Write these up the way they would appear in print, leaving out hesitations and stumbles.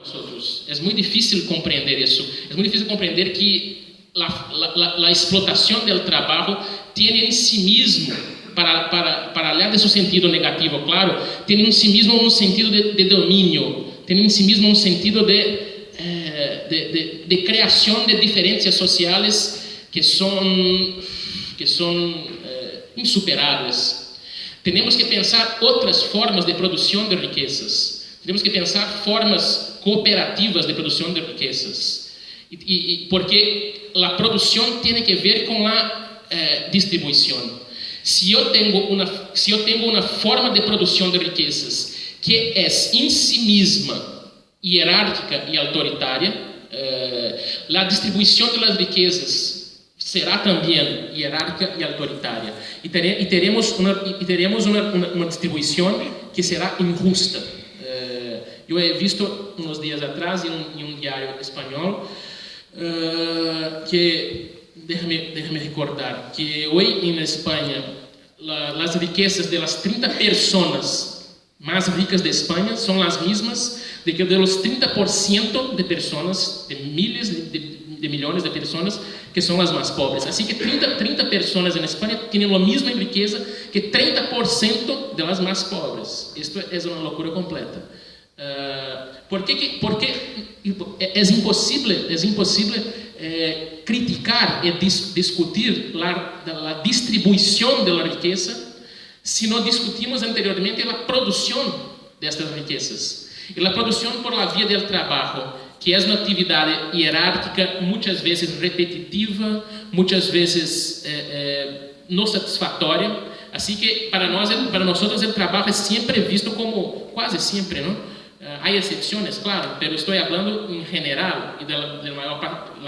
nosotros. Es muy difícil comprender eso. Es muy difícil comprender que la explotación del trabajo tiene en sí mismo, para hablar de su sentido negativo, claro, tiene en sí mismo un sentido de dominio, tiene en sí mismo un sentido de creación de diferencias sociales que son insuperables. Tenemos que pensar otras formas de producción de riquezas. Tenemos que pensar formas cooperativas de producción de riquezas. Porque la producción tiene que ver con la distribución. Si yo tengo una forma de producción de riquezas que es en sí misma hierárquica y autoritaria, la distribución de las riquezas será también jerárquica y autoritaria. Y teremos una distribución que será injusta. Yo he visto unos días atrás en un diario español que, déjame recordar, que hoy en España las riquezas de las 30 personas más ricas de España son las mismas de que de los 30% de personas, de miles de millones de personas que son las más pobres. Así que 30 personas en España tienen la misma riqueza que 30% de las más pobres. Esto es una locura completa. Porque es imposible criticar y discutir la distribución de la riqueza si no discutimos anteriormente la producción de estas riquezas. Y la producción por la vía del trabajo, que es una actividad jerárquica, muchas veces repetitiva, muchas veces no satisfactoria. Así que para nosotros el trabajo es siempre visto como, casi siempre, ¿no? Hay excepciones, claro, pero estoy hablando en general y de la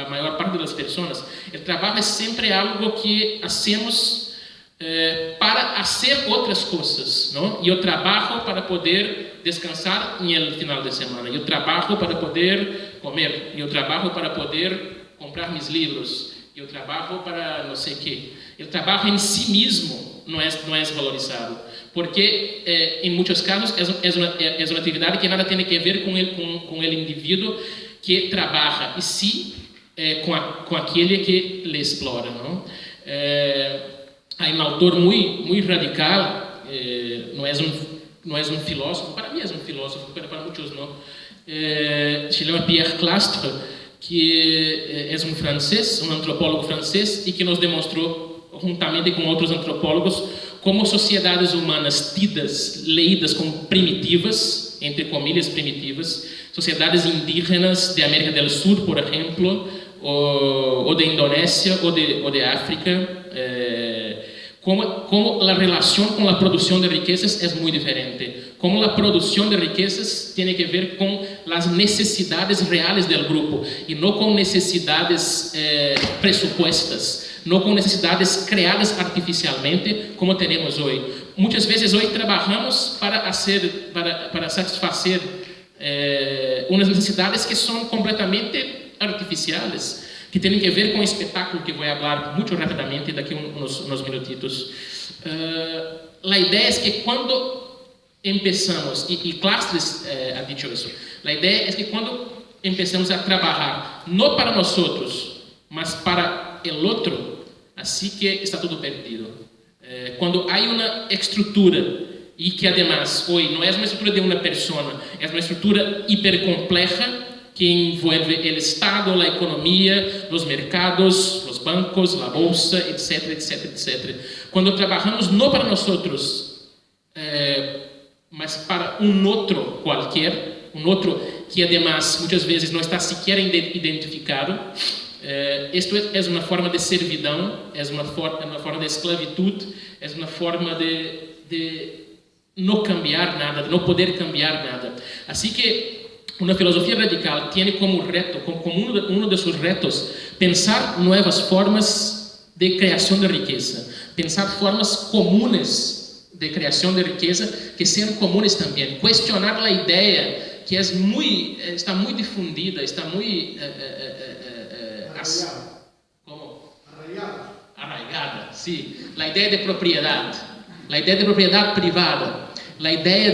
mayor parte de las personas. El trabajo es siempre algo que hacemos para hacer otras cosas, ¿no? Yo trabajo para poder descansar en el final de semana, yo trabajo para poder comer, yo trabajo para poder comprar mis libros, yo trabajo para no sé qué. El trabajo en sí mismo no es valorizado, porque en muchos casos es una actividad que nada tiene que ver con el individuo que trabaja, y sí con aquel que le explora, ¿no? Hay un autor muy radical, no es un filósofo, para mí es un filósofo, pero para muchos no, se llama Pierre Clastre, que es un francés, un antropólogo francés, y que nos demostró, juntamente con otros antropólogos, como sociedades humanas leídas como primitivas, entre comillas primitivas, sociedades indígenas de América del Sur, por ejemplo, o de Indonesia o de África, como la relación con la producción de riquezas es muy diferente. Como la producción de riquezas tiene que ver con las necesidades reales del grupo y no con necesidades presupuestas, no con necesidades creadas artificialmente como tenemos hoy. Muchas veces hoy trabajamos para satisfacer unas necesidades que son completamente artificiales, que tienen que ver con el espectáculo que voy a hablar muy rápidamente de aquí unos minutitos. La idea es que cuando empezamos, y Clastres ha dicho eso, la idea es que cuando empezamos a trabajar, no para nosotros, mas para el otro, así que está todo perdido. Cuando hay una estructura, y que además hoy no es una estructura de una persona, es una estructura hipercompleja, que envuelve el Estado, la economía, los mercados, los bancos, la bolsa, etcétera, etcétera, etcétera. Cuando trabajamos no para nosotros, mas para un otro cualquier, un otro que además muchas veces no está siquiera identificado, esto es una forma de servidão, es una forma de esclavitud, es una forma de no cambiar nada, de no poder cambiar nada. Así que una filosofía radical tiene como reto, como uno de sus retos, pensar nuevas formas de creación de riqueza, pensar formas comunes de creación de riqueza que sean comunes también, cuestionar la idea que está muy difundida, está muy arraigada, sí, la idea de propiedad privada, la idea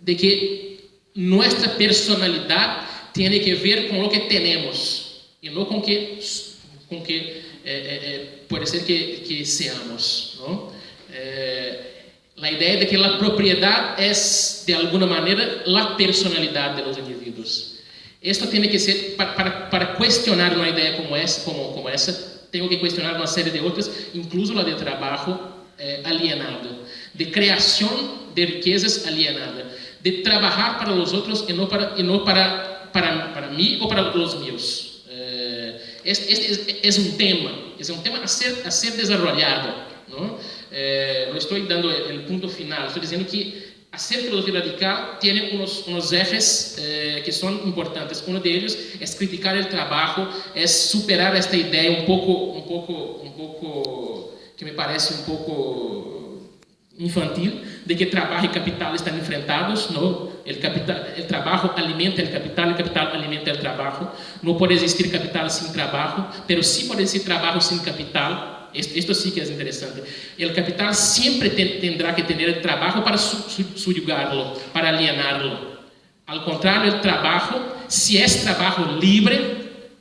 de que nuestra personalidad tiene que ver con lo que tenemos y no con que puede ser que seamos, ¿no? La idea de que la propiedad es de alguna manera la personalidad de los individuos. Esto tiene que ser, para cuestionar una idea como esa, tengo que cuestionar una serie de otras, incluso la de trabajo alienado, de creación de riquezas alienada, de trabajar para los otros y no para mí o para los míos. Es un tema a ser desarrollado, ¿no? No estoy dando el punto final, estoy diciendo que hacer filosofía radical tiene unos ejes que son importantes. Uno de ellos es criticar el trabajo, es superar esta idea un poco que me parece un poco infantil, de que trabajo y capital están enfrentados, ¿no? El trabajo alimenta el capital alimenta el trabajo. No puede existir capital sin trabajo, pero sí puede existir trabajo sin capital. Esto sí que es interesante. El capital siempre tendrá que tener el trabajo para subyugarlo, para alienarlo. Al contrario, el trabajo, si es trabajo libre,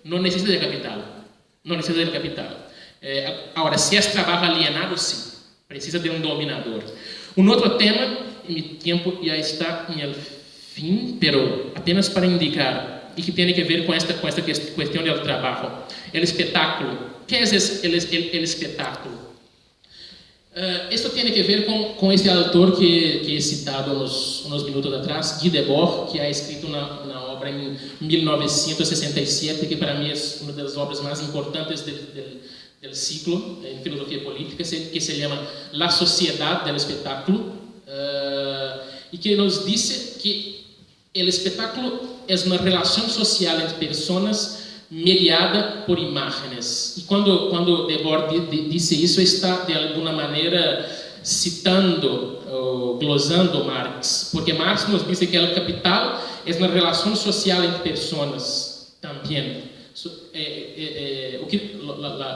no necesita de capital. No necesita del capital. Ahora, si es trabajo alienado, sí. Precisa de un dominador. Un otro tema, y mi tiempo ya está en el fin, pero apenas para indicar, y que tiene que ver con esta cuestión del trabajo. El espectáculo. ¿Qué es el espectáculo? Esto tiene que ver con este autor que he citado unos minutos atrás, Guy Debord, que ha escrito una obra en 1967, que para mí es una de las obras más importantes del ciclo en filosofía política, que se llama La Sociedad del Espectáculo, y que nos dice que el espectáculo es una relación social entre personas mediada por imágenes. Y cuando Debord dice eso, está de alguna manera citando o glosando Marx, porque Marx nos dice que el capital es una relación social entre personas también.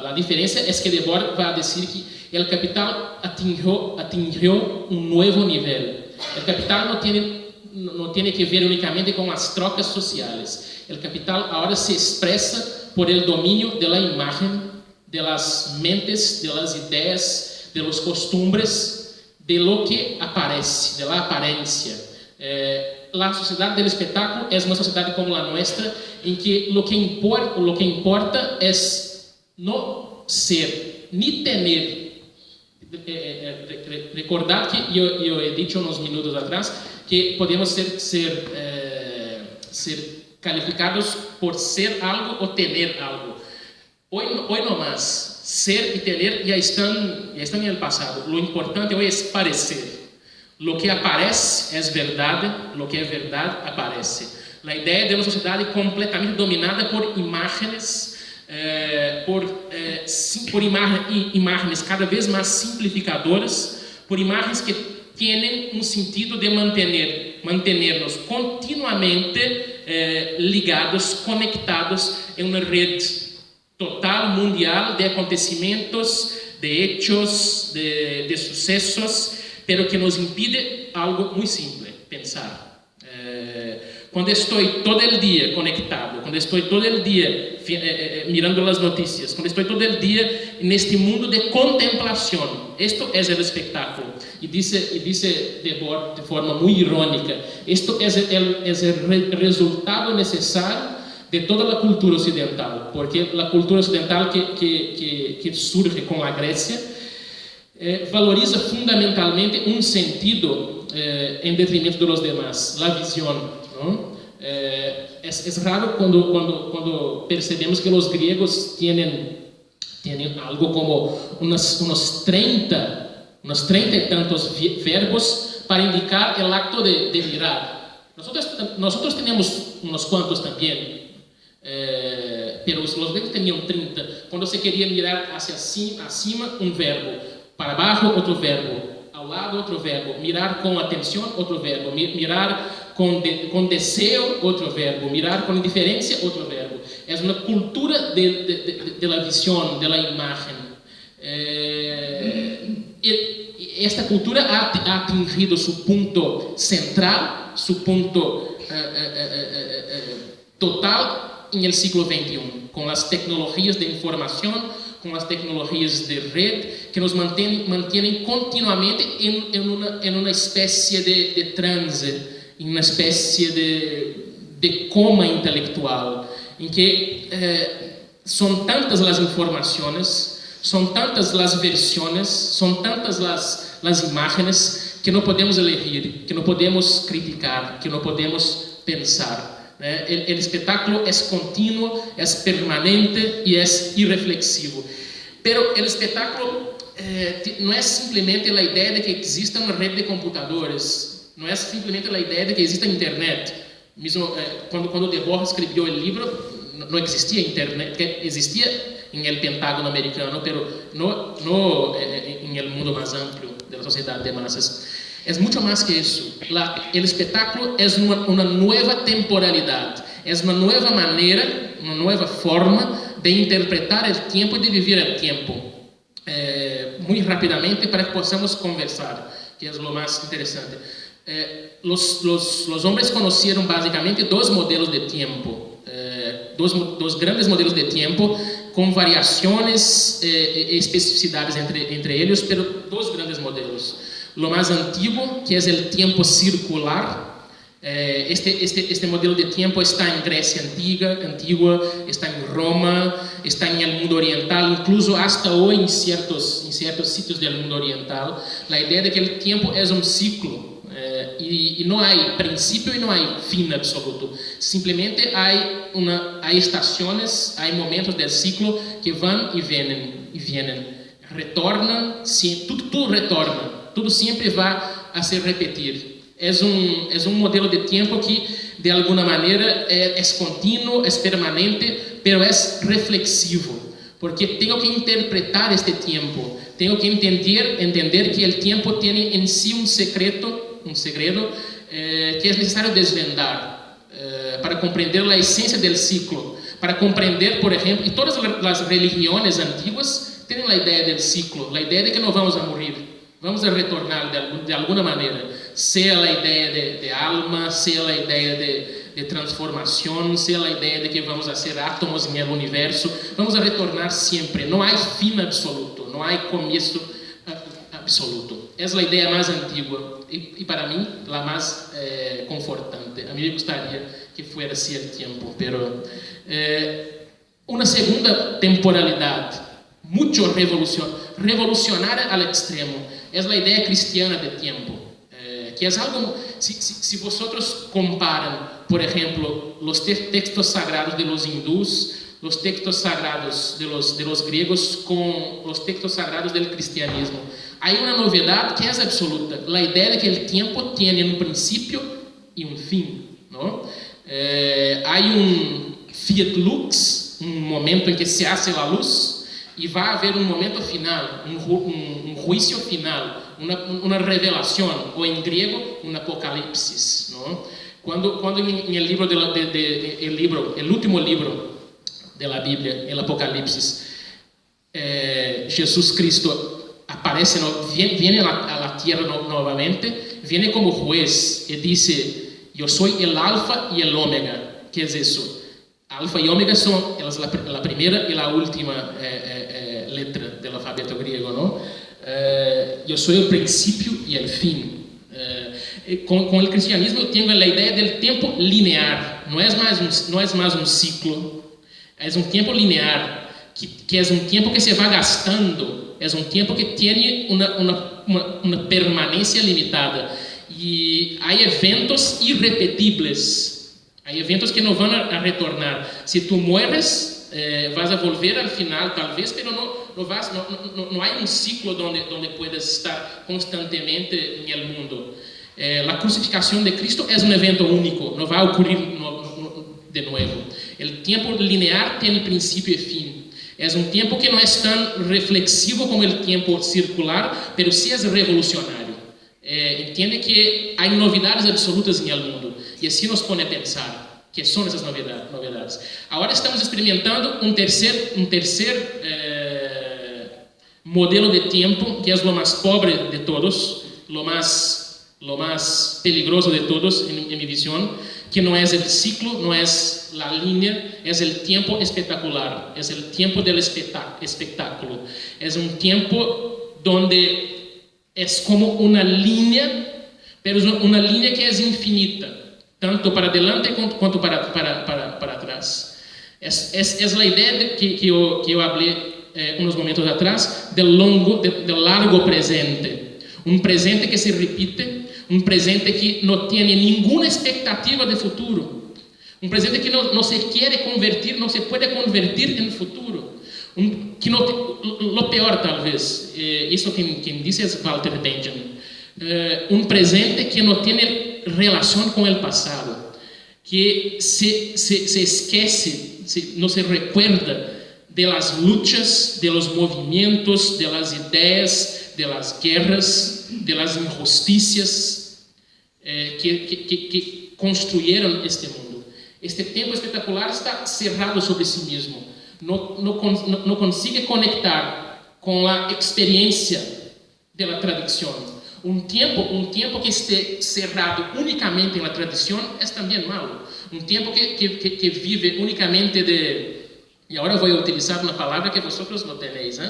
La diferencia es que Debord va a decir que el capital atingió un nuevo nivel. El capital no tiene que ver únicamente con las trocas sociales. El capital ahora se expresa por el dominio de la imagen, de las mentes, de las ideas, de los costumbres, de lo que aparece, de la apariencia. La sociedad del espectáculo es una sociedad como la nuestra, en que lo que importa es no ser ni tener. Recordad que yo he dicho unos minutos atrás que podemos ser calificados por ser algo o tener algo. Hoy no más. Ser y tener ya están en el pasado. Lo importante hoy es parecer. Lo que aparece es verdad, lo que es verdad aparece. La idea de una sociedad completamente dominada por imágenes, por imágenes cada vez más simplificadoras, por imágenes que tienen un sentido de mantenernos continuamente ligados, conectados en una red total, mundial, de acontecimientos, de hechos, de sucesos, pero que nos impide algo muy simple, pensar. Cuando estoy todo el día conectado, cuando estoy todo el día mirando las noticias, cuando estoy todo el día en este mundo de contemplación, esto es el espectáculo. Y dice Debord de forma muy irónica, esto es el resultado necesario de toda la cultura occidental, porque la cultura occidental que surge con la Grecia valoriza fundamentalmente un sentido en detrimento de los demás, la visión, ¿no? Es raro cuando percebemos que los griegos tienen algo como unos 30 y tantos verbos para indicar el acto de mirar. Nosotros tenemos unos cuantos también, pero los griegos tenían 30. Cuando se quería mirar hacia acima, un verbo, para abajo otro verbo, al lado otro verbo, mirar con atención otro verbo, mirar con deseo otro verbo, mirar con indiferencia otro verbo. Es una cultura de la visión, de la imagen. esta cultura ha atingido su punto central, su punto total en el siglo XXI, con las tecnologías de información, con las tecnologías de red, que nos mantienen continuamente en una especie de transe, en una especie de coma intelectual, en que son tantas las informaciones, son tantas las versiones, son tantas las imágenes, que no podemos elegir, que no podemos criticar, que no podemos pensar. El espectáculo es continuo, es permanente y es irreflexivo. Pero el espectáculo no es simplemente la idea de que exista una red de computadores, no es simplemente la idea de que exista internet. Mismo cuando De Borja escribió el libro, no existía internet, que existía en el Pentágono americano, pero no en el mundo más amplio de la sociedad de masas. Es mucho más que eso. El espectáculo es una nueva temporalidad, es una nueva manera, una nueva forma de interpretar el tiempo y de vivir el tiempo. Muy rápidamente para que podamos conversar, que es lo más interesante. Los hombres conocieron básicamente dos modelos de tiempo, dos grandes modelos de tiempo, con variaciones e especificidades entre ellos, pero dos grandes modelos. Lo más antiguo, que es el tiempo circular. Este modelo de tiempo está en Grecia antigua, está en Roma, está en el mundo oriental, incluso hasta hoy en ciertos sitios del mundo oriental. La idea de que el tiempo es un ciclo y no hay principio y no hay fin absoluto. Simplemente hay estaciones, hay momentos del ciclo que van y vienen, retornan, todo retorna, todo siempre va a se repetir. Es un modelo de tiempo que de alguna manera es continuo, es permanente, pero es reflexivo, porque tengo que interpretar este tiempo, tengo que entender que el tiempo tiene en sí un segredo que es necesario desvendar para comprender la esencia del ciclo, para comprender, por ejemplo, y todas las religiones antiguas tienen la idea del ciclo, la idea de que no vamos a morir. Vamos a retornar de alguna manera, sea la idea de alma, sea la idea de transformación, sea la idea de que vamos a ser átomos en el universo. Vamos a retornar siempre. No hay fin absoluto, no hay comienzo absoluto. Es la idea más antigua y para mí la más confortante. A mí me gustaría que fuera así el tiempo, pero una segunda temporalidad, mucho revolucionaria al extremo, es la idea cristiana de tiempo, que es algo, si vosotros comparan, por ejemplo, los textos sagrados de los hindús, los textos sagrados de los griegos con los textos sagrados del cristianismo, hay una novedad que es absoluta, la idea de que el tiempo tiene un principio y un fin, ¿no? Hay un fiat lux, un momento en que se hace la luz, y va a haber un momento final, un juicio final, una revelación, o en griego, un apocalipsis, ¿no? Cuando en el libro el último libro de la Biblia, el Apocalipsis, Jesús Cristo aparece, viene a la tierra nuevamente, viene como juez y dice: yo soy el alfa y el omega. ¿Qué es eso? Alfa y omega son la primera y la última letra del alfabeto griego, ¿no? Yo soy el principio y el fin. Con el cristianismo tengo la idea del tiempo lineal. No es más un ciclo, es un tiempo lineal, que es un tiempo que se va gastando, es un tiempo que tiene una permanencia limitada. Y hay eventos irrepetibles. Hay eventos que no van a retornar. Si tú mueres, vas a volver al final, tal vez, pero no hay un ciclo donde puedas estar constantemente en el mundo. La crucificación de Cristo es un evento único, no va a ocurrir de nuevo. El tiempo lineal tiene principio y fin. Es un tiempo que no es tan reflexivo como el tiempo circular, pero sí es revolucionario. Entiende que hay novedades absolutas en el mundo y así nos pone a pensar qué son esas novedades. Ahora estamos experimentando un tercer modelo de tiempo que es lo más pobre de todos, lo más peligroso de todos en mi visión, que no es el ciclo, no es la línea, es el tiempo espectacular, es el tiempo del espectáculo. Es un tiempo donde es como una línea, pero es una línea que es infinita, tanto para adelante quanto para atrás. Es la idea que yo hablé unos momentos atrás del largo presente. Un presente que se repite, un presente que no tiene ninguna expectativa de futuro, un presente que no se quiere convertir, no se puede convertir en futuro, lo peor tal vez, eso quien dice es Walter Benjamin, un presente que no tiene relación con el pasado, que se esquece, no se recuerda de las luchas, de los movimientos, de las ideas, de las guerras, de las injusticias que construyeron este mundo. Este tiempo espectacular está cerrado sobre sí mismo. No consigue conectar con la experiencia de la tradición. Un tiempo que esté cerrado únicamente en la tradición es también malo. Un tiempo que vive únicamente y ahora voy a utilizar una palabra que vosotros no tenéis,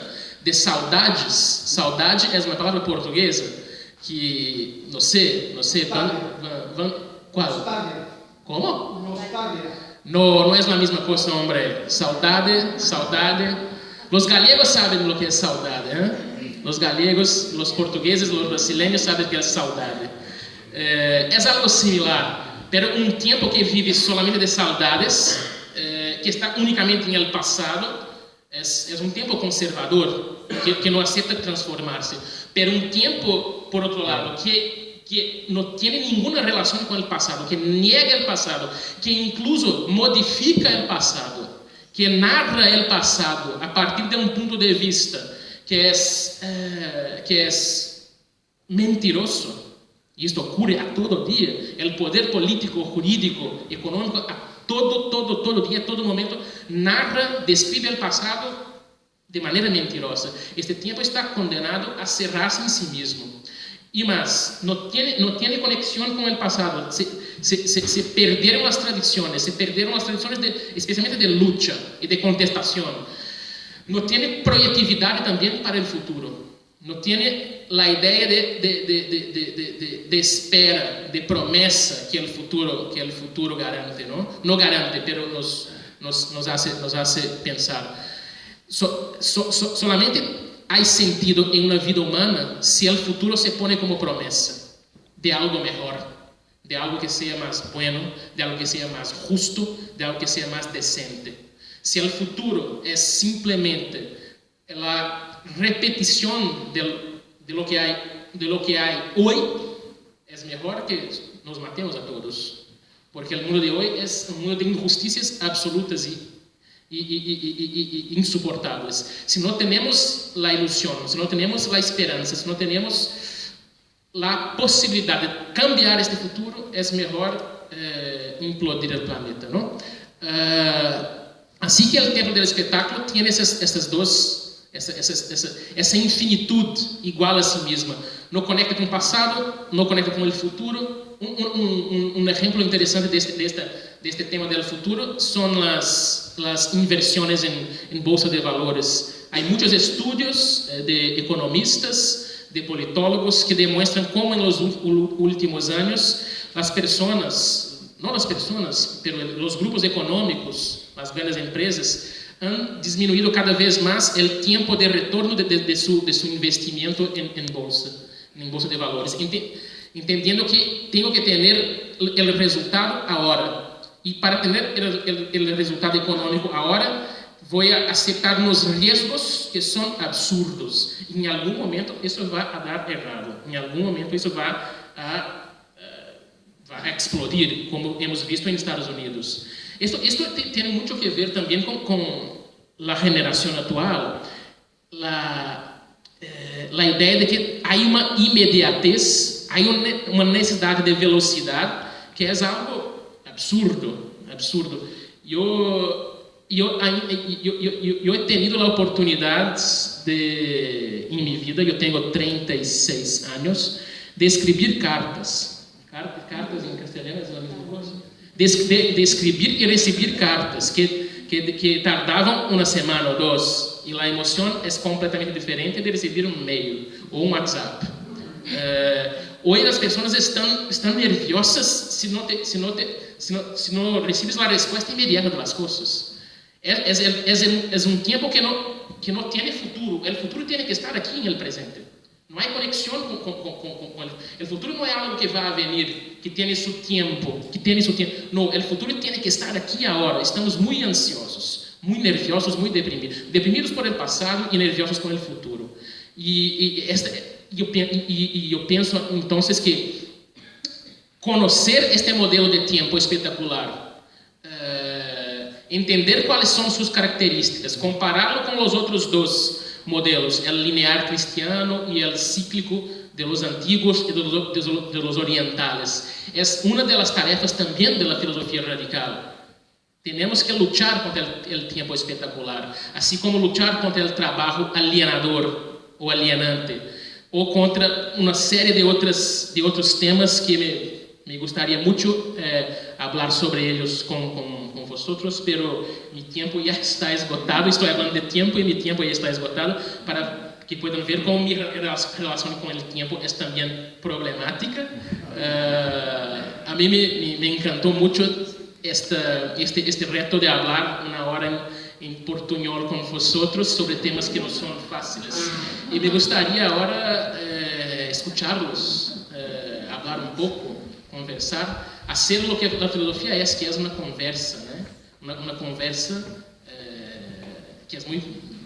de saudades. Saudade es una palabra portuguesa que, no sé, ¿cuál? Nostalgia. ¿Cómo? Nostalgia. No es la misma cosa, hombre. Saudade. Los gallegos saben lo que es saudade, Los gallegos, los portugueses, los brasileños saben que es saudade. Es algo similar, pero un tiempo que vive solamente de saudades, que está únicamente en el pasado, es un tiempo conservador, que no acepta transformarse. Pero un tiempo, por otro lado, que no tiene ninguna relación con el pasado, que niega el pasado, que incluso modifica el pasado, que narra el pasado a partir de un punto de vista que es mentiroso. Y esto ocurre a todo día. El poder político, jurídico, económico, a todo día, todo momento, narra, describe el pasado de manera mentirosa. Este tiempo está condenado a cerrarse en sí mismo. Y más, no tiene conexión con el pasado. Se perdieron las tradiciones, especialmente de lucha y de contestación. No tiene proyectividad también para el futuro. No tiene la idea de espera, de promesa que el futuro garante, ¿no? No garante, pero nos hace pensar. Solamente hay sentido en una vida humana si el futuro se pone como promesa de algo mejor, de algo que sea más bueno, de algo que sea más justo, de algo que sea más decente. Si el futuro es simplemente la repetición de lo que hay hoy, es mejor que nos matemos a todos, porque el mundo de hoy es un mundo de injusticias absolutas y insoportables. Si no tenemos la ilusión, si no tenemos la esperanza, si no tenemos la posibilidad de cambiar este futuro, es mejor implodir el planeta, ¿no? Así que el tiempo del espectáculo tiene essa infinitud igual a sí misma. No conecta com o passado, no conecta com o futuro. Um exemplo interessante deste tema do futuro são as inversões em bolsa de valores. Há muitos estudos de economistas, de politólogos que demonstram como nos últimos anos as pessoas, não as pessoas, mas os grupos econômicos, as grandes empresas, han disminuido cada vez más el tiempo de retorno de su investimiento en bolsa de valores, entendiendo que tengo que tener el resultado ahora, y para tener el resultado económico ahora voy a aceptar unos riesgos que son absurdos. En algún momento eso va a dar errado, en algún momento eso va a explodir, como hemos visto en Estados Unidos. Esto tiene mucho que ver también con la generación actual, la idea de que hay una inmediatez, hay una necesidad de velocidad que es algo absurdo. yo he tenido la oportunidad en mi vida, yo tengo 36 años, de escribir cartas. Cartas en castellano es la misma cosa. De escribir y recibir cartas que tardaban una semana o dos, y la emoción es completamente diferente de recibir un mail o un WhatsApp. Hoy las personas están nerviosas si no recibes la respuesta inmediata de las cosas. Es un tiempo que no tiene futuro. El futuro tiene que estar aquí en el presente. No hay conexión con el futuro. No es algo que va a venir, que tiene su tiempo. No, el futuro tiene que estar aquí ahora. Estamos muy ansiosos, muy nerviosos, muy deprimidos. Deprimidos por el pasado y nerviosos con el futuro. Yo pienso entonces que conocer este modelo de tiempo espectacular, entender cuáles son sus características, compararlo con los otros dos modelos, el lineal cristiano y el cíclico de los antiguos y de los orientales, es una de las tarefas también de la filosofía radical. Tenemos que luchar contra el tiempo espectacular, así como luchar contra el trabajo alienador o alienante, o contra una serie de otros temas que me gustaría mucho hablar sobre ellos con vosotros, pero mi tiempo ya está esgotado. Estoy hablando de tiempo y mi tiempo ya está esgotado, para que puedan ver cómo mi relación con el tiempo es también problemática. A mí me encantó mucho este reto de hablar una hora en portuñol con vosotros sobre temas que no son fáciles. Y me gustaría ahora escucharlos, hablar un poco, conversar, hacer lo que la filosofía es, que es una conversa, ¿no? Una conversa que es muy,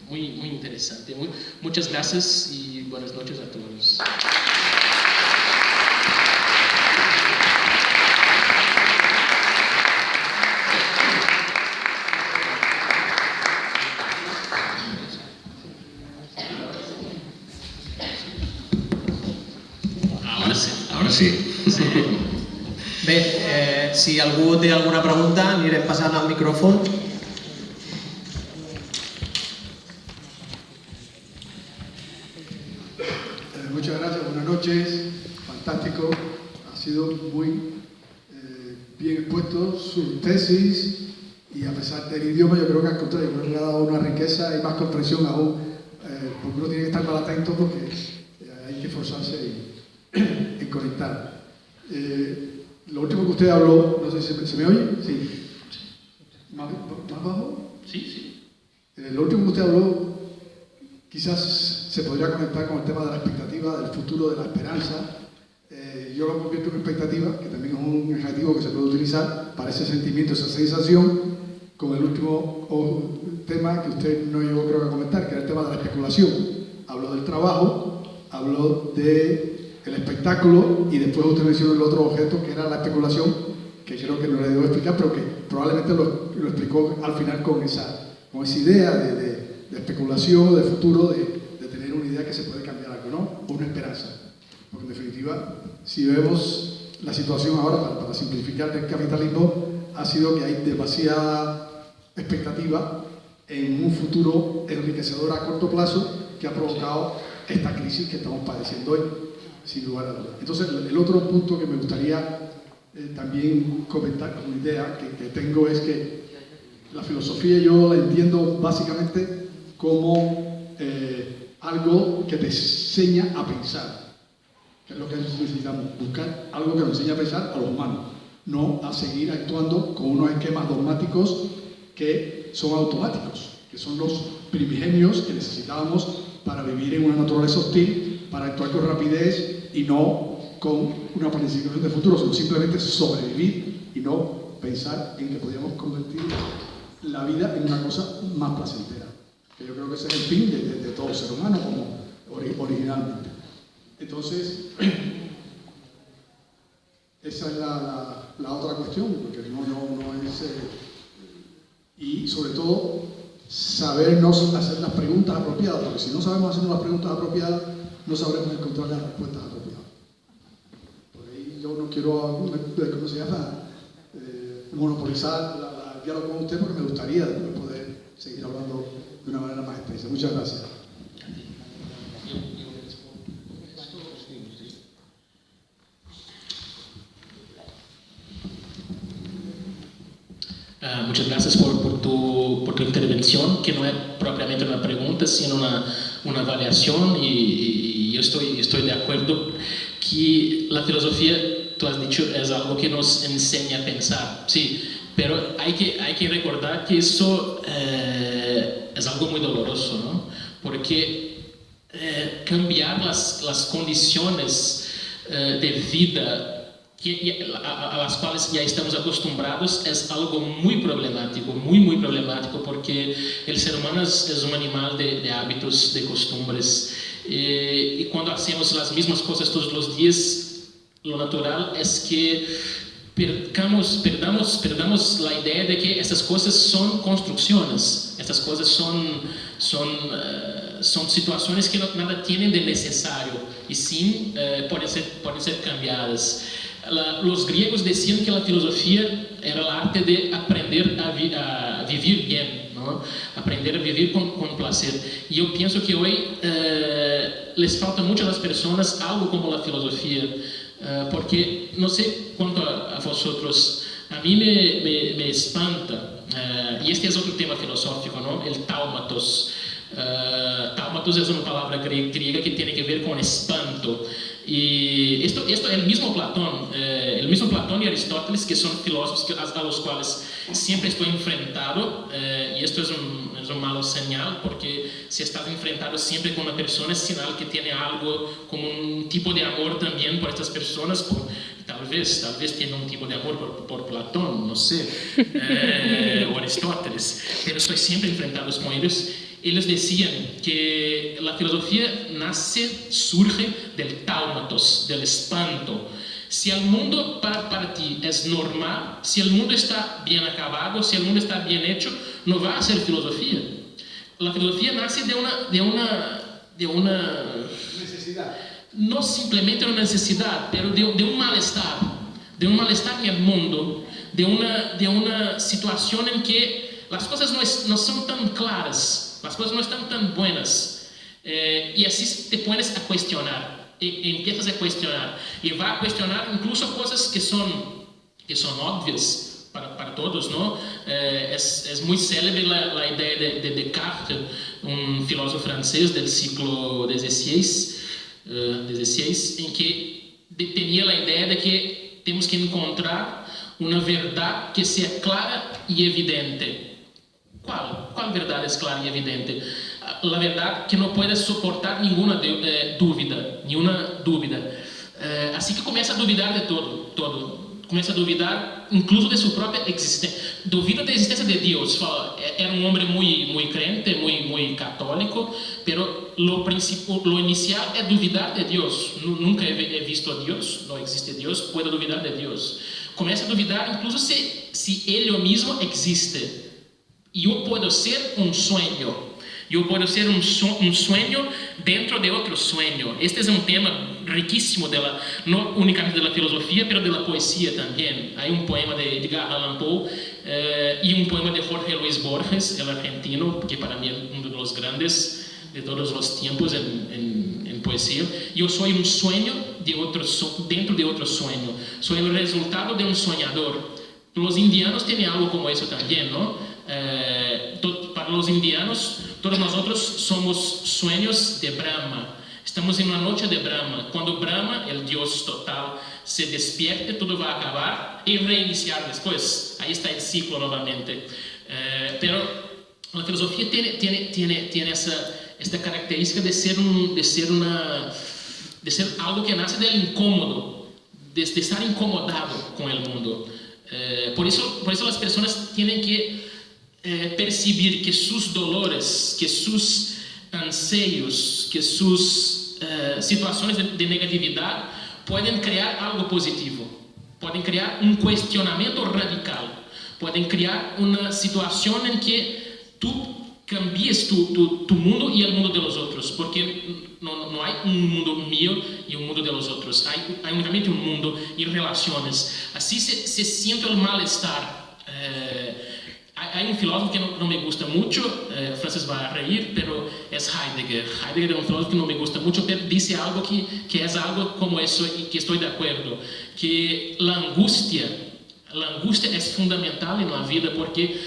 muy, muy interesante. Muchas gracias y buenas noches a todos. Ahora sí. Bé, si algú té alguna pregunta, anirem passant al micròfon. Muchas gracias, buenas noches, fantástico, ha sido muy bien expuesto su tesis, y a pesar del idioma yo creo que al contrario, creo que le ha dado una riqueza y más comprensión aún, porque uno tiene que estar más atento, porque hay que esforzarse en conectar. Lo último que usted habló, no sé si se me oye, sí. ¿Más bajo? Sí. Lo último que usted habló quizás se podría conectar con el tema de la expectativa, del futuro, de la esperanza. Yo lo convierto en expectativa, que también es un adjetivo que se puede utilizar para ese sentimiento, esa sensación, con el último tema que usted no llegó creo a comentar, que era el tema de la especulación. Habló del trabajo, habló del espectáculo, y después usted mencionó el otro objeto que era la especulación, que creo que no le debo explicar, pero que probablemente lo explicó al final con esa idea de especulación, de futuro, de tener una idea que se puede cambiar algo, ¿no? Una esperanza. Porque en definitiva, si vemos la situación ahora, para simplificar, del capitalismo, ha sido que hay demasiada expectativa en un futuro enriquecedor a corto plazo, que ha provocado esta crisis que estamos padeciendo hoy, sin lugar a dudas. Entonces, el otro punto que me gustaría también comentar como idea que tengo es que la filosofía yo la entiendo básicamente como algo que te enseña a pensar, que es lo que necesitamos, buscar algo que nos enseñe a pensar a los humanos, no a seguir actuando con unos esquemas dogmáticos que son automáticos, que son los primigenios que necesitábamos para vivir en una naturaleza hostil, para actuar con rapidez y no con una planificación de futuro, sino simplemente sobrevivir y no pensar en que podíamos convertir la vida en una cosa más placentera. Que yo creo que ese es el fin de todo ser humano, como originalmente. Entonces, esa es la otra cuestión, porque no es... y sobre todo, sabernos hacer las preguntas apropiadas, porque si no sabemos hacer las preguntas apropiadas, no sabremos encontrar las respuestas apropiadas. Por ahí yo no quiero, ¿cómo se llama?, monopolizar el diálogo con usted, porque me gustaría poder seguir hablando de una manera más extensa. Muchas gracias. Muchas gracias por tu intervención, que no es propiamente una pregunta, sino una avaliación, y yo estoy de acuerdo que la filosofía, tú has dicho, es algo que nos enseña a pensar, sí, pero hay que recordar que eso es algo muy doloroso, ¿no? Porque cambiar las condiciones de vida a las cuales ya estamos acostumbrados es algo muy problemático, muy problemático, porque el ser humano es un animal de hábitos, de costumbres, y cuando hacemos las mismas cosas todos los días, lo natural es que perdamos la idea de que estas cosas son construcciones, estas cosas son situaciones que nada tienen de necesario y sí pueden ser cambiadas. Los griegos decían que la filosofía era el arte de aprender a vivir bien, ¿no? Aprender a vivir con placer. Y yo pienso que hoy les falta mucho a las personas algo como la filosofía, porque no sé cuánto a vosotros, a mí me espanta, y este es otro tema filosófico, ¿no? El taumatos. Taumatos es una palabra griega que tiene que ver con espanto. Y esto el mismo Platón y Aristóteles, que son filósofos a los cuales siempre estoy enfrentado, y esto es un malo señal, porque si estás enfrentado siempre con una persona es señal que tiene algo como un tipo de amor también por estas personas, tal vez tiene un tipo de amor por Platón, no sé, o Aristóteles, pero estoy siempre enfrentado con ellos. Ellos decían que la filosofía surge del taumatos, del espanto. Si el mundo para ti es normal, si el mundo está bien acabado, si el mundo está bien hecho, no va a ser filosofía. La filosofía nace de una necesidad. No simplemente una necesidad, pero de un malestar en el mundo, de una situación en que las cosas no son tan claras. Las cosas no están tan buenas, y así te pones a cuestionar, empiezas a cuestionar, y va a cuestionar incluso cosas que son obvias para todos, ¿no? Es muy célebre la idea de Descartes, un filósofo francés del siglo XVI, en que tenía la idea de que tenemos que encontrar una verdad que sea clara y evidente. ¿Cuál verdad es clara y evidente? La verdad que no puede soportar ninguna dúvida. Así que comienza a dudar de todo. Comienza a dudar incluso de su propia existencia. Duvida da existência de Deus. Era um homem muito crente, muito católico, pero lo inicial é duvidar de Deus. Nunca he visto a Deus, não existe Deus, puedo duvidar de Deus. Começa a duvidar incluso se Ele mesmo existe. Yo puedo ser un sueño. Yo puedo ser un sueño dentro de otro sueño. Este es un tema riquísimo no únicamente de la filosofía, pero de la poesía también. Hay un poema de Edgar Allan Poe y un poema de Jorge Luis Borges, el argentino, que para mí es uno de los grandes de todos los tiempos en poesía. Yo soy un sueño dentro de otro sueño. Soy el resultado de un soñador. Los indianos tienen algo como eso también, ¿no? Para los indianos, todos nosotros somos sueños de Brahma. Estamos en una noche de Brahma. Cuando Brahma, el Dios total, se despierte, todo va a acabar y reiniciar después. Ahí está el ciclo nuevamente. Pero la filosofía tiene esta característica de ser algo que nace del incómodo, de estar incomodado con el mundo. Por eso las personas tienen que percibir que sus dolores, que sus anseios, que sus situaciones de negatividad pueden crear algo positivo, pueden crear un cuestionamiento radical, pueden crear una situación en que tú cambies tu mundo y el mundo de los otros, porque no hay un mundo mío y un mundo de los otros, hay únicamente un mundo y relaciones. Así se siente el malestar. hay un filósofo que no me gusta mucho, Francis va a reír, pero es Heidegger. Heidegger es un filósofo que no me gusta mucho, pero dice algo que es algo como eso y que estoy de acuerdo, que la angustia es fundamental en la vida porque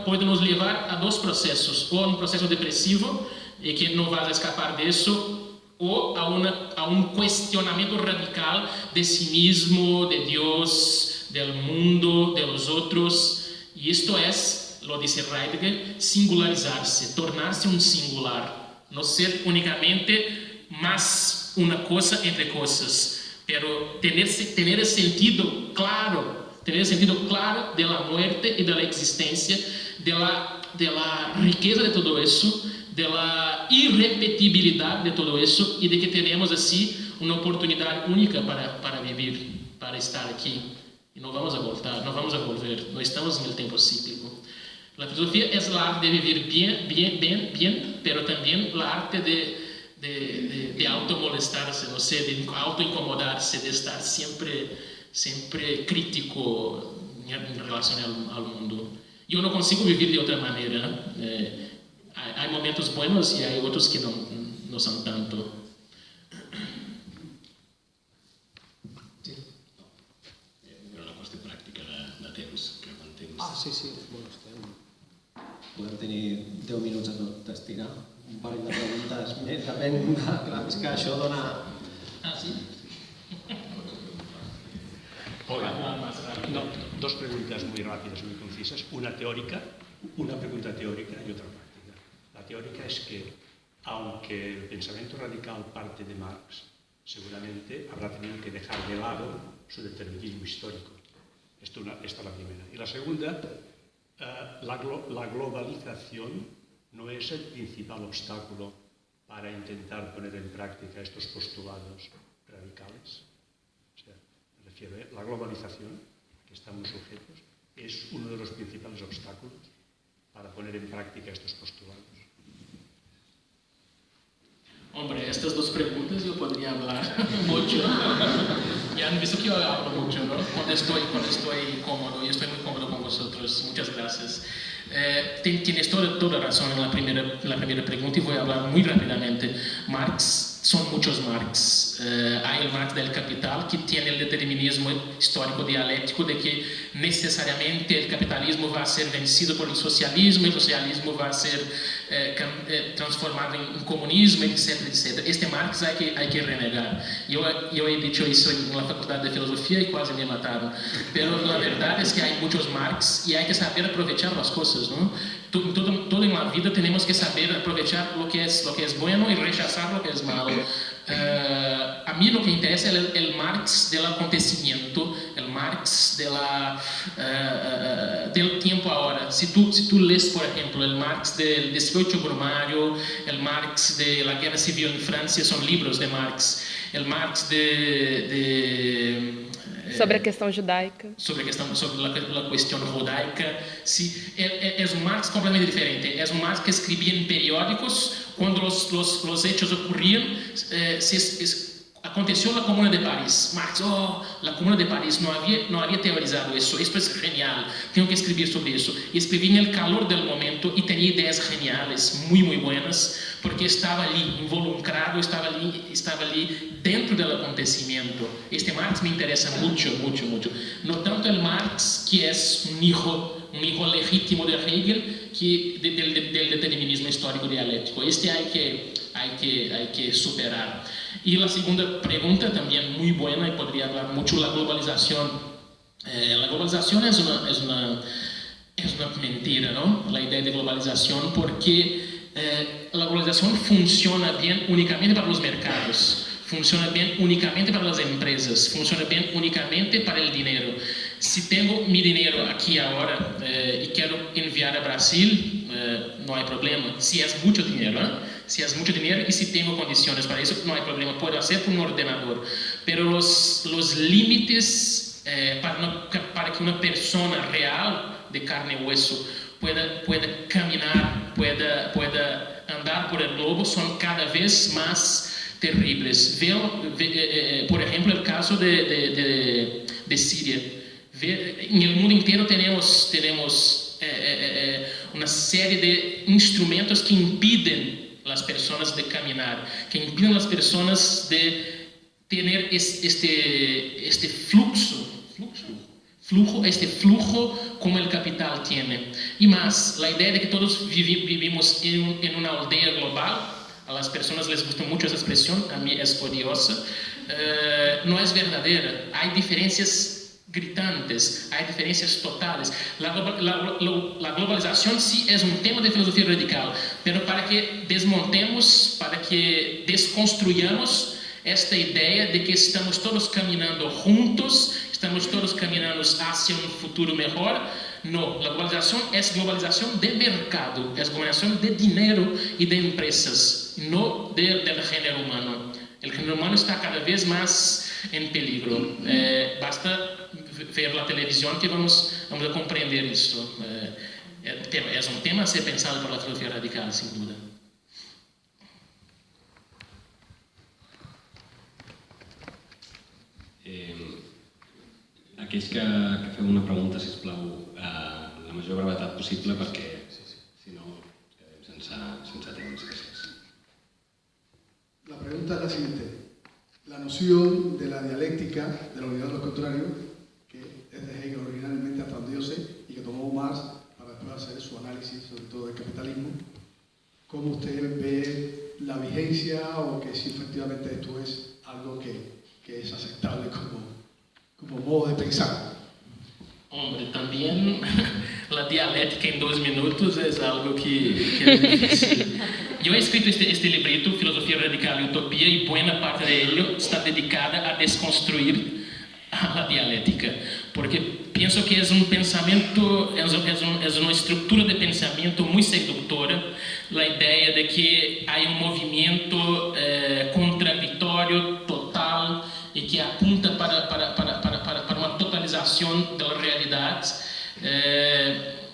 puede nos llevar a dos procesos, o a un proceso depresivo, que no vas a escapar de eso, o a un cuestionamiento radical de sí mismo, de Dios, del mundo, de los otros. Y esto es, lo dice Heidegger, singularizarse, tornarse un singular, no ser únicamente más una cosa entre cosas, pero tener el sentido claro de la muerte y de la existencia, de la riqueza de todo eso, de la irrepetibilidad de todo eso y de que tenemos así una oportunidad única para vivir, para estar aquí. Y no vamos a volver, no estamos en el tiempo cíclico. La filosofía es la arte de vivir bien, pero también la arte de automolestarse, no sé, de autoincomodarse, de estar siempre crítico en relación al mundo. Yo no consigo vivir de otra manera. Hay momentos buenos y hay otros que no son tanto. Sí, bueno, podem tenir 10 minuts a t'estirar un parell de preguntes més, depèn, clar, és que això dona... Sí? Hola, no, dos preguntas muy rápidas, muy concisas, una pregunta teórica y otra práctica. La teórica es que, aunque el pensamiento radical parte de Marx, seguramente habrá tenido que dejar de lado su determinismo histórico. Esta es la primera. Y la segunda, la globalización no es el principal obstáculo para intentar poner en práctica estos postulados radicales. O sea, me refiero a la globalización, que estamos sujetos, es uno de los principales obstáculos para poner en práctica estos postulados. Hombre, estas dos preguntas yo podría hablar mucho. Ya han visto que yo hablo mucho, ¿no? Cuando estoy cómodo, y estoy muy cómodo con vosotros. Muchas gracias. Tienes toda razón en la primera pregunta y voy a hablar muy rápidamente. Marx, son muchos Marx. Hay el Marx del Capital, que tiene el determinismo histórico dialéctico de que necesariamente el capitalismo va a ser vencido por el socialismo va a ser transformado en comunismo, etc. Este Marx hay que renegar. Yo he dicho eso en la Facultad de Filosofía y casi me mataron. Pero la verdad es que hay muchos Marx y hay que saber aprovechar las cosas, ¿no? Todo en la vida tenemos que saber aprovechar lo que es bueno y rechazar lo que es malo. A mí lo que interesa es el Marx del acontecimiento, el Marx del tiempo ahora. Si tú lees, por ejemplo, el Marx del 18 Brumario, el Marx de la Guerra Civil en Francia, son libros de Marx. El Marx sobre a questão judaica. Sobre la cuestión judaica. Sí, es un Marx completamente diferente. Es un Marx que escribía en periódicos cuando los hechos ocurrían. Aconteció la Comuna de París. Marx, la Comuna de París, no había teorizado eso. Esto es genial, tengo que escribir sobre eso. Y escribí en el calor del momento y tenía ideas geniales, muy, muy buenas, porque estaba allí involucrado, estaba allí dentro del acontecimiento. Este Marx me interesa mucho, mucho, mucho. No tanto el Marx, que es un hijo legítimo de Hegel, que del determinismo histórico dialéctico. Este hay que superar. Y la segunda pregunta, también muy buena, y podría hablar mucho, la globalización. La globalización es una mentira, ¿no? La idea de globalización, porque la globalización funciona bien únicamente para los mercados, funciona bien únicamente para las empresas, funciona bien únicamente para el dinero. Si tengo mi dinero aquí ahora y quiero enviar a Brasil, no hay problema. Si es mucho dinero, Si es mucho dinero y si tengo condiciones para eso, no hay problema. Puedo hacer con un ordenador. Pero los límites para que una persona real, de carne y hueso, pueda caminar, pueda andar por el globo, son cada vez más terribles. Veo, por ejemplo, el caso de Siria. En el mundo entero tenemos una serie de instrumentos que impiden las personas de caminar, que impiden las personas de tener este flujo como el capital tiene. Y más, la idea de que todos vivimos en una aldea global, a las personas les gusta mucho esa expresión, a mí es odiosa, no es verdadera. Hay diferencias gritantes, hay diferencias totales. La globalización sí es un tema de filosofía radical, pero para que desmontemos, para que desconstruyamos esta idea de que estamos todos caminando juntos, estamos todos caminando hacia un futuro mejor. No, la globalización es globalización de mercado, es globalización de dinero y de empresas, no del género humano. El género humano está cada vez más en peligro. Basta ver la televisión que vamos a comprender esto. Es un tema a ser pensado por la filosofía radical, sin duda. Aquells que feu una pregunta, sisplau, la major brevetat possible perquè, si no, ens quedem sense temps. Gràcies. La pregunta es la siguiente. La noción de la dialéctica, de la unidad de los contrarios, que es de Hegel originalmente hasta donde yo sé, y que tomó Marx para después hacer su análisis, sobre todo del capitalismo, ¿cómo usted ve la vigencia o que si efectivamente esto es algo que es aceptable como modo de pensar? Hombre, también la dialéctica en 2 minutos es algo que es difícil. Yo he escrito este librito, Filosofía Radical y Utopía, y buena parte de ello está dedicada a desconstruir a la dialéctica, porque pienso que es un pensamiento, es una estructura de pensamiento muy seductora, la idea de que hay un movimiento contradictorio, total, y que apunta para uma totalização da realidade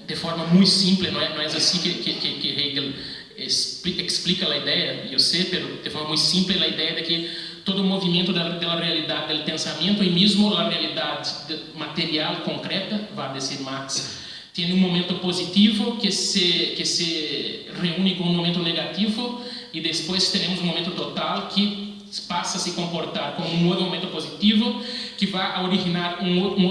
de forma muito simples. Não é assim que Hegel explica a ideia, eu sei, mas de forma muito simples a ideia de que todo movimento da realidade, do pensamento e mesmo a realidade material concreta, vai dizer Marx, tem um momento positivo que se reúne com um momento negativo e depois temos um momento total que passa a se comportar como um novo momento positivo que vai originar um